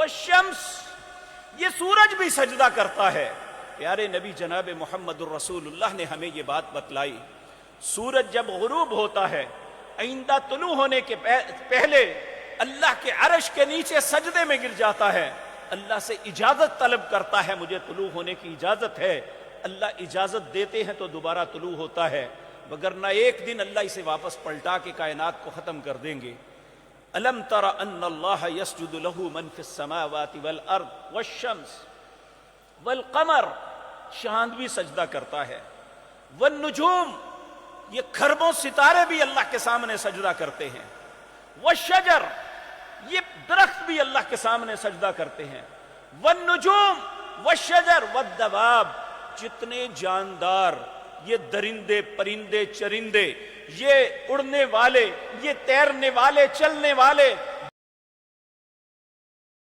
वशम्स, ये सूरज भी सजदा करता है। प्यारे नबी जनाब मोहम्मदुर रसूलुल्लाह ने हमें ये बात बतलाई। सूरज जब गुरूब होता है, आइंदा तुलू होने के पहले अल्लाह के अर्श के नीचे सजदे में गिर जाता है, अल्लाह से इजाजत तलब करता है, मुझे तुलू होने की इजाजत है। अल्लाह इजाजत देते हैं तो दोबारा तुलू होता है, वगरना एक दिन अल्लाह इसे वापस पलटा के कायनात को खत्म कर देंगे। अलम तरा अन्नल्लाह यस्जुदु लहू मन फिस समावाति वल अर्द वश्शम्स वल कमर, चांद भी सजदा करता है। वन नुजूम, ये खरबों सितारे भी अल्लाह के सामने सजदा करते हैं। वशजर, ये दरख्त भी अल्लाह के सामने सजदा करते हैं। वन नुजूम वशजर वद्दवाब, जितने जानदार, ये दरिंदे परिंदे चरिंदे, ये उड़ने वाले, ये तैरने वाले, चलने वाले,